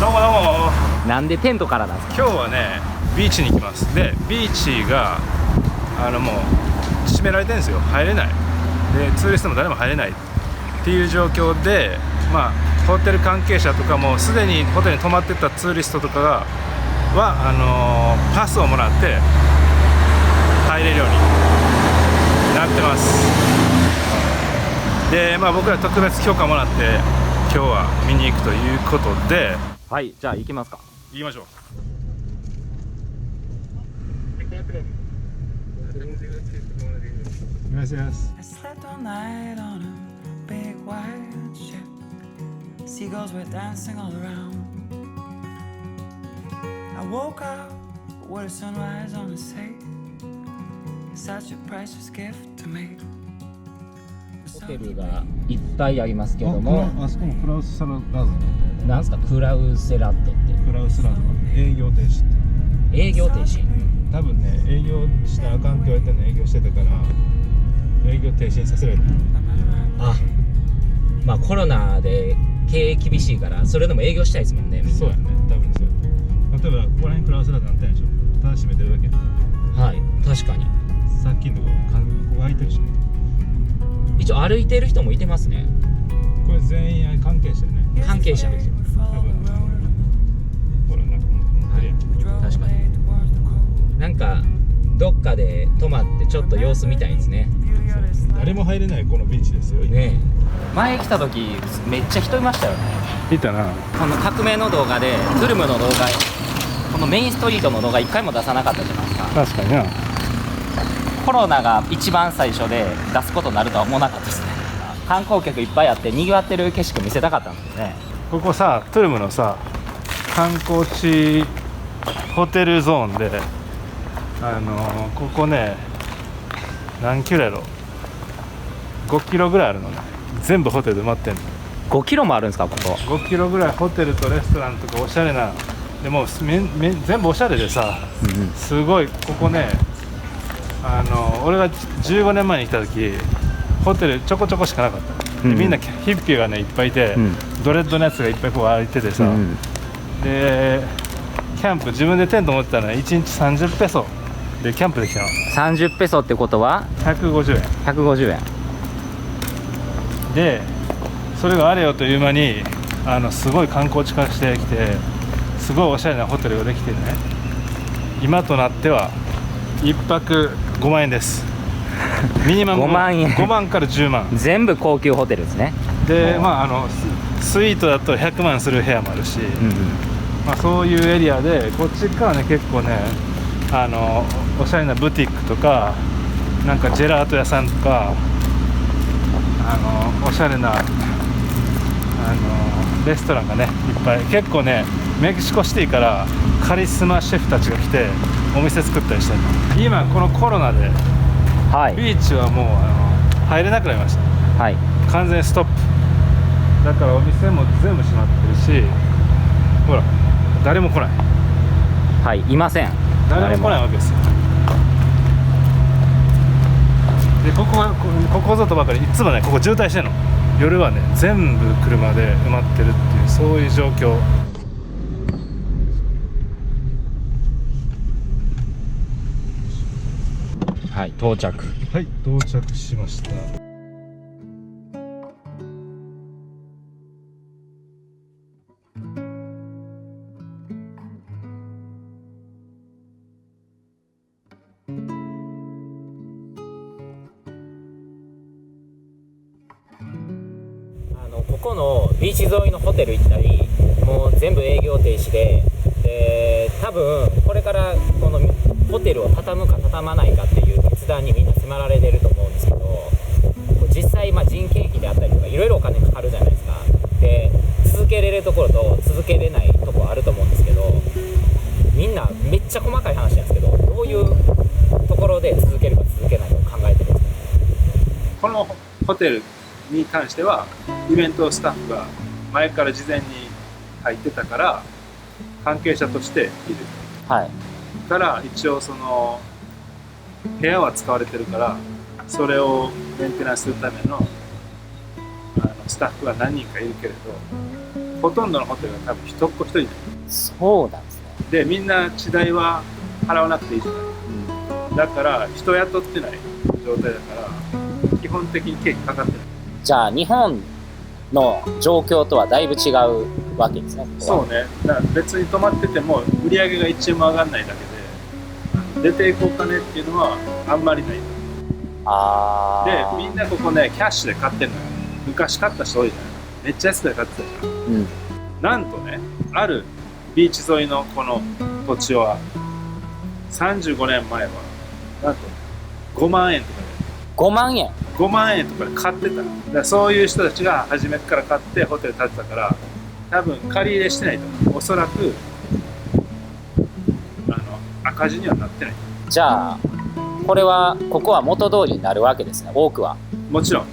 どうもどうも。なんでテントからなんですか？今日はねビーチに行きます。でビーチがもう閉められてるんですよ。入れないで、ツーリストも誰も入れないっていう状況で、まあホテル関係者とかもすでにホテルに泊まってたツーリストとかはパスをもらって入れるようになってます。で、まあ僕ら特別許可もらって今日は見に行くということで、はい、じゃあ行きますか。行きましょう。Gracias. I slept all night on a big white ship. Seagulls were dancing all around. I woke up with a sunrise on the sea. Such a precious gift to me. ホテルがいっぱいありますけども、あそこもクラウスサラダなんすかクラウセラットって？クラウスラード営業停止。営業停止？多分ね、営業したらあかんって言われてるの営業してたから営業停止にさせられた。あ、まあコロナで経営厳しいからそれでも営業したいですもんね。そうやね、多分そうや。例えばここら辺クラウスラードなんてないでしょ。ただ閉めてるだけ。はい、確かに。さっきのとこここが開いてるしね。一応歩いてる人もいてますね。これ全員関係者ね。関係者ですよ。多分ほらなんかはい、確かに。なんかどっかで泊まってちょっと様子見たいですね。誰も入れないこのビーチですよ。ねえ、前来た時めっちゃ人いましたよね。いたな。この革命の動画でトゥルムの動画、このメインストリートの動画一回も出さなかったじゃないですか。確かにな。コロナが一番最初で出すことになるとは思わなかったですね。観光客いっぱいあって賑わってる景色見せたかったんですよね。ここさ、トゥルムのさ観光地ホテルゾーンでここね何キロやろ、5キロぐらいあるのね。全部ホテルで埋まってんの。5キロもあるんですかここ？5キロぐらいホテルとレストランとかおしゃれな、でも全部おしゃれでさ、すごいここね、俺が15年前に来た時ホテルちょこちょこしかなかった、でみんなヒッピーがねいっぱいいて、ドレッドのやつがいっぱいこう歩いててさ、でキャンプ自分でテント持ってたら、ね、1日30ペソでキャンプできたの。30ペソってことは150円150円で、それがあれよという間にすごい観光地化してきて、すごいおしゃれなホテルができてね、今となっては1泊5万円ですミニマム5万円、5万から10万全部高級ホテルですね。で、まあスイートだと100万する部屋もあるし、まあ、そういうエリアで、こっち側ね結構ねおしゃれなブティックとか、なんかジェラート屋さんとか、おしゃれなレストランがねいっぱい、結構ねメキシコシティからカリスマシェフたちが来てお店作ったりしてるの。今このコロナではい、ビーチはもう入れなくなりました。はい、完全ストップだから、お店も全部閉まってるし、ほら誰も来ない。はい、いません。誰も来ないわけですよ。でここぞとばかりいつもねここ渋滞してるの。夜はね全部車で埋まってるっていう、そういう状況。はい、到着。はい、到着しました。ここのビーチ沿いのホテル行ったり、もう全部営業停止で、多分これからこのホテルを畳むか畳まないかっていう決断にみんな迫られてると思うんですけど、実際人件費であったりとかいろいろお金かかるじゃないですか。で、続けれるところと続けれないところあると思うんですけど、みんなめっちゃ細かい話なんですけど、どういうところで続けるか続けないかを考えてるんですか？このホテルに関してはイベントスタッフが前から事前に入ってたから関係者としている、はい、から一応その部屋は使われてるから、それをメンテナンスするためのスタッフは何人かいるけれど、ほとんどのホテルが多分一っ子一人そうなんですね。で、みんな地代は払わなくていいじゃない。だから人雇ってない状態だから基本的に経費かかってない。じゃあ日本の状況とはだいぶ違うわけですね。そうね。だから別に泊まってても売り上げが1円も上がらないだけで出ていくお金っていうのはあんまりない。で、みんなここねキャッシュで買ってんのよ。昔買った人多いじゃない。めっちゃ安くで買ってたじゃん。なんとね、あるビーチ沿いのこの土地は35年前はなんと5万円とかで5万円5万円とかで買ってた。だからそういう人たちが初めから買ってホテル建てたから多分借り入れしてないと思う。おそらく赤字にはなってない。じゃあこれはここは元通りになるわけですね。多くはもちろん、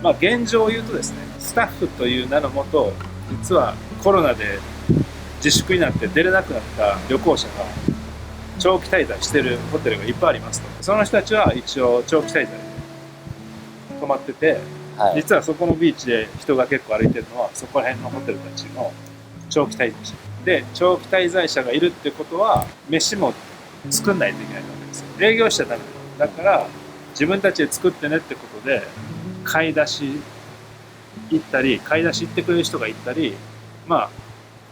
まあ現状を言うとですね、スタッフという名のもと実はコロナで自粛になって出れなくなった旅行者が長期滞在してるホテルがいっぱいありますと。その人たちは一応長期滞在で泊まってて、はい、実はそこのビーチで人が結構歩いてるのはそこら辺のホテルたちの長期滞在者で、長期滞在者がいるってことは飯も作んないといけないわけですよ。営業しちゃダメだから自分たちで作ってねってことで買い出し行ったり、買い出し行ってくれる人が行ったり、ま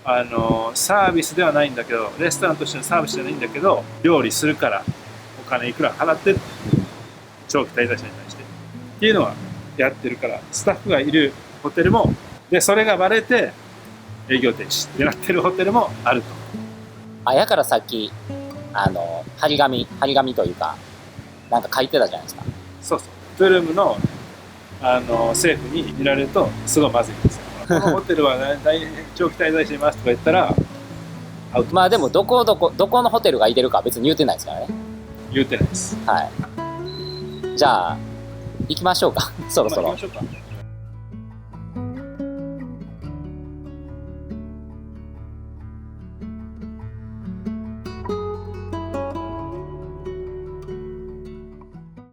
あサービスではないんだけど、レストランとしてのサービスじゃないんだけど料理するからお金いくら払ってって長期滞在者に対してっていうのはやってるから、スタッフがいるホテルもで、それがバレて営業停止ってなってるホテルもあると。やからさっき張り紙というかなんか書いてたじゃないですか。そうそう、プルームの政府に見られるとすごいまずいんですよ。このホテルは長期滞在していますとか言ったらアウト。まあでもどこのホテルがいてるか別に言うてないですからね。言うてないです。はい。じゃあ行きましょうか。そろそろ。行きましょうか。